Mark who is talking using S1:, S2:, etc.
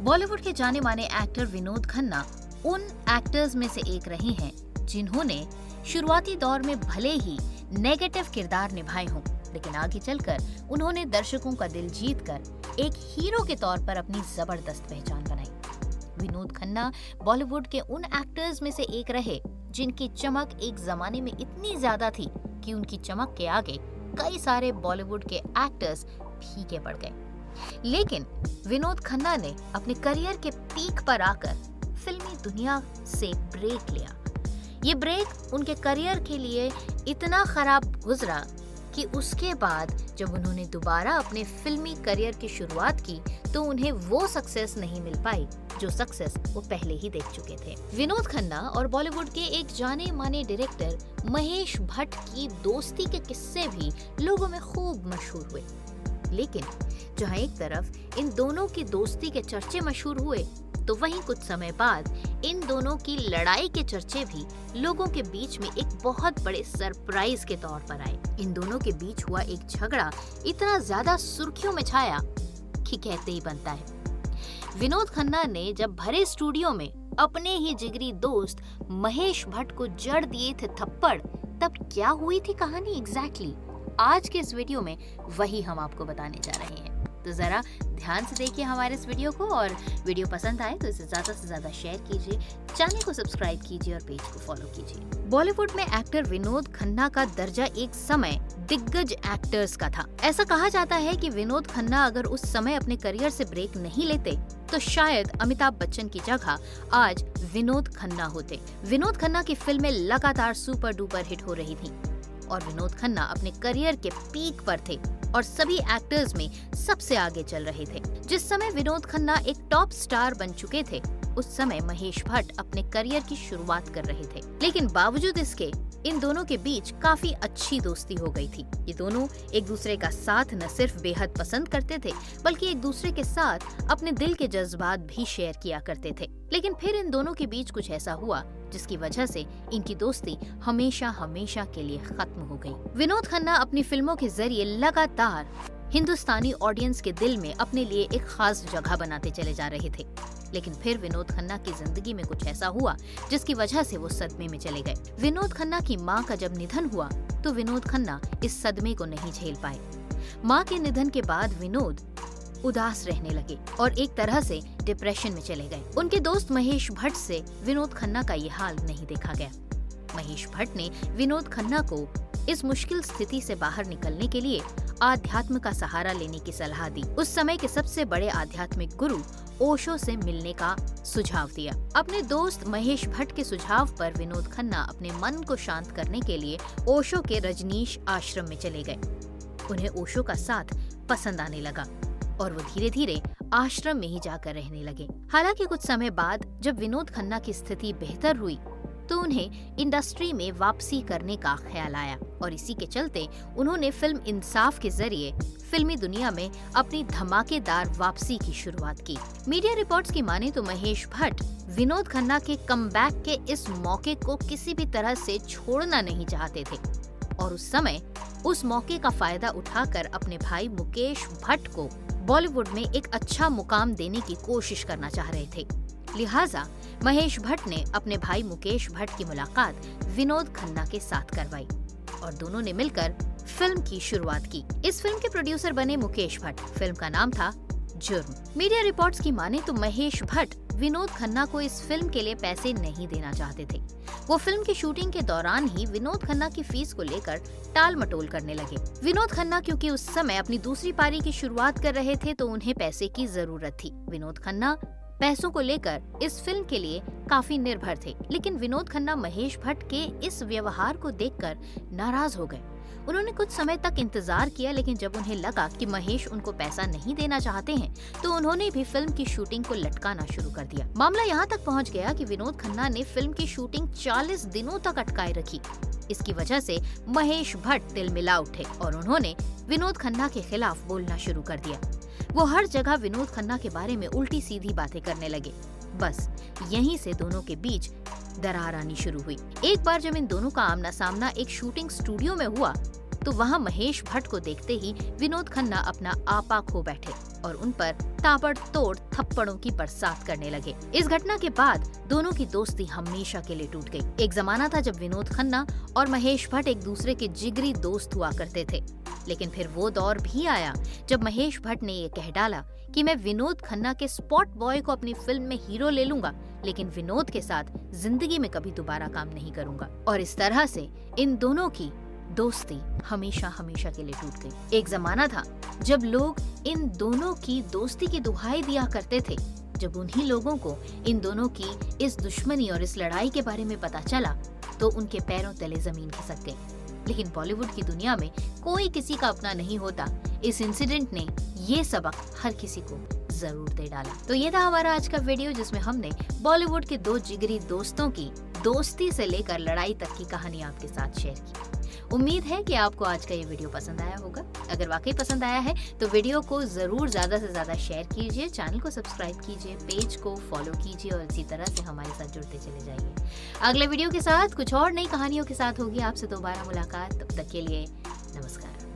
S1: बॉलीवुड के जाने माने एक्टर विनोद खन्ना उन एक्टर्स में से एक रहे हैं जिन्होंने शुरुआती दौर में भले ही नेगेटिव किरदार निभाए हों, लेकिन आगे चलकर उन्होंने दर्शकों का दिल जीतकर एक हीरो के तौर पर अपनी जबरदस्त पहचान बनाई। विनोद खन्ना बॉलीवुड के उन एक्टर्स में से एक रहे जिनकी चमक एक जमाने में इतनी ज्यादा थी कि उनकी चमक के आगे कई सारे बॉलीवुड के एक्टर्स फीके पड़ गए। लेकिन विनोद खन्ना ने अपने करियर के पीक पर आकर फिल्मी दुनिया से ब्रेक लिया। ये ब्रेक उनके करियर के लिए इतना खराब गुजरा कि उसके बाद जब उन्होंने दोबारा अपने फिल्मी करियर की शुरुआत की तो उन्हें वो सक्सेस नहीं मिल पाई जो सक्सेस वो पहले ही देख चुके थे। विनोद खन्ना और बॉलीवुड के एक जाने माने डायरेक्टर महेश भट्ट की दोस्ती के किस्से भी लोगों में खूब मशहूर हुए। लेकिन जहां एक तरफ इन दोनों की दोस्ती के चर्चे मशहूर हुए, तो वहीं कुछ समय बाद इन दोनों की लड़ाई के चर्चे भी लोगों के बीच में एक बहुत बड़े सरप्राइज के तौर पर आए। इन दोनों के बीच हुआ एक झगड़ा इतना ज्यादा सुर्खियों में छाया कि कहते ही बनता है। विनोद खन्ना ने जब भरे स्टूडियो में अपने ही जिगरी दोस्त महेश भट्ट को जड़ दिए थे थप्पड़, तब क्या हुई थी कहानी एग्जैक्टली? आज के इस वीडियो में वही हम आपको बताने जा रहे हैं। तो जरा ध्यान से देखिए हमारे इस वीडियो को, और वीडियो पसंद आए तो इसे ज्यादा से ज्यादा शेयर कीजिए, चैनल को सब्सक्राइब कीजिए और पेज को फॉलो कीजिए। बॉलीवुड में एक्टर विनोद खन्ना का दर्जा एक समय दिग्गज एक्टर्स का था। ऐसा कहा जाता है कि विनोद खन्ना अगर उस समय अपने करियर से ब्रेक नहीं लेते तो शायद अमिताभ बच्चन की जगह आज विनोद खन्ना होते। विनोद खन्ना की फिल्में लगातार सुपर डुपर हिट हो रही थी और विनोद खन्ना अपने करियर के पीक पर थे और सभी एक्टर्स में सबसे आगे चल रहे थे। जिस समय विनोद खन्ना एक टॉप स्टार बन चुके थे, उस समय महेश भट्ट अपने करियर की शुरुआत कर रहे थे। लेकिन बावजूद इसके इन दोनों के बीच काफी अच्छी दोस्ती हो गई थी। ये दोनों एक दूसरे का साथ न सिर्फ बेहद पसंद करते थे, बल्कि एक दूसरे के साथ अपने दिल के जज्बात भी शेयर किया करते थे। लेकिन फिर इन दोनों के बीच कुछ ऐसा हुआ जिसकी वजह से इनकी दोस्ती हमेशा हमेशा के लिए खत्म हो गई। विनोद खन्ना अपनी फिल्मों के जरिए लगातार हिंदुस्तानी ऑडियंस के दिल में अपने लिए एक खास जगह बनाते चले जा रहे थे। लेकिन फिर विनोद खन्ना की जिंदगी में कुछ ऐसा हुआ जिसकी वजह से वो सदमे में चले गए। विनोद खन्ना की मां का जब निधन हुआ तो विनोद खन्ना इस सदमे को नहीं झेल पाए। मां के निधन के बाद विनोद उदास रहने लगे और एक तरह से डिप्रेशन में चले गए। उनके दोस्त महेश भट्ट से विनोद खन्ना का ये हाल नहीं देखा गया। महेश भट्ट ने विनोद खन्ना को इस मुश्किल स्थिति से बाहर निकलने के लिए आध्यात्म का सहारा लेने की सलाह दी। उस समय के सबसे बड़े आध्यात्मिक गुरु ओशो से मिलने का सुझाव दिया। अपने दोस्त महेश भट्ट के सुझाव पर विनोद खन्ना अपने मन को शांत करने के लिए ओशो के रजनीश आश्रम में चले गए। उन्हें ओशो का साथ पसंद आने लगा और वो धीरे धीरे आश्रम में ही जाकर रहने लगे। हालांकि कुछ समय बाद जब विनोद खन्ना की स्थिति बेहतर हुई तो उन्हें इंडस्ट्री में वापसी करने का ख्याल आया और इसी के चलते उन्होंने फिल्म इंसाफ के जरिए फिल्मी दुनिया में अपनी धमाकेदार वापसी की शुरुआत की। मीडिया रिपोर्ट्स की माने तो महेश भट्ट विनोद खन्ना के कमबैक के इस मौके को किसी भी तरह से छोड़ना नहीं चाहते थे और उस समय उस मौके का फायदा उठाकर अपने भाई मुकेश भट्ट को बॉलीवुड में एक अच्छा मुकाम देने की कोशिश करना चाह रहे थे। लिहाजा महेश भट्ट ने अपने भाई मुकेश भट्ट की मुलाकात विनोद खन्ना के साथ करवाई और दोनों ने मिलकर फिल्म की शुरुआत की। इस फिल्म के प्रोड्यूसर बने मुकेश भट्ट। फिल्म का नाम था जुर्म। मीडिया रिपोर्ट्स की माने तो महेश भट्ट विनोद खन्ना को इस फिल्म के लिए पैसे नहीं देना चाहते थे। वो फिल्म की शूटिंग के दौरान ही विनोद खन्ना की फीस को लेकर टाल मटोल करने लगे। विनोद खन्ना क्योंकि उस समय अपनी दूसरी पारी की शुरुआत कर रहे थे तो उन्हें पैसे की जरूरत थी। विनोद खन्ना पैसों को लेकर इस फिल्म के लिए काफी निर्भर थे। लेकिन विनोद खन्ना महेश भट्ट के इस व्यवहार को देखकर नाराज हो गए। उन्होंने कुछ समय तक इंतजार किया, लेकिन जब उन्हें लगा कि महेश उनको पैसा नहीं देना चाहते हैं तो उन्होंने भी फिल्म की शूटिंग को लटकाना शुरू कर दिया। मामला यहाँ तक पहुँच गया कि विनोद खन्ना ने फिल्म की शूटिंग 40 दिनों तक अटकाए रखी। इसकी वजह से महेश भट्ट तिलमिला उठे और उन्होंने विनोद खन्ना के खिलाफ बोलना शुरू कर दिया। वो हर जगह विनोद खन्ना के बारे में उल्टी सीधी बातें करने लगे। बस यहीं से दोनों के बीच दरार आनी शुरू हुई। एक बार जब इन दोनों का आमना सामना एक शूटिंग स्टूडियो में हुआ तो वहां महेश भट्ट को देखते ही विनोद खन्ना अपना आपा खो बैठे और उन पर ताबड़तोड़ थप्पड़ों की बरसात करने लगे। इस घटना के बाद दोनों की दोस्ती हमेशा के लिए टूट गई। एक जमाना था जब विनोद खन्ना और महेश भट्ट एक दूसरे के जिगरी दोस्त हुआ करते थे, लेकिन फिर वो दौर भी आया जब महेश भट्ट ने ये कह डाला कि मैं विनोद खन्ना के स्पॉट बॉय को अपनी फिल्म में हीरो ले लूंगा, लेकिन विनोद के साथ जिंदगी में कभी दोबारा काम नहीं करूंगा। और इस तरह से इन दोनों की दोस्ती हमेशा हमेशा के लिए टूट गई। एक जमाना था जब लोग इन दोनों की दोस्ती की दुहाई दिया करते थे। जब उन्हीं लोगों को इन दोनों की इस दुश्मनी और इस लड़ाई के बारे में पता चला तो उनके पैरों तले जमीन खिसक गई। लेकिन बॉलीवुड की दुनिया में कोई किसी का अपना नहीं होता। इस इंसिडेंट ने ये सबक हर किसी को जरूर दे डाला। तो ये था हमारा आज का वीडियो, जिसमें हमने बॉलीवुड के दो जिगरी दोस्तों की दोस्ती से लेकर लड़ाई तक की कहानी आपके साथ शेयर की। उम्मीद है कि आपको आज का ये वीडियो पसंद आया होगा। अगर वाकई पसंद आया है तो वीडियो को जरूर ज्यादा से ज्यादा शेयर कीजिए, चैनल को सब्सक्राइब कीजिए, पेज को फॉलो कीजिए और इसी तरह से हमारे साथ जुड़ते चले जाइए। अगले वीडियो के साथ कुछ और नई कहानियों के साथ होगी आपसे दोबारा मुलाकात। तब तक के लिए नमस्कार।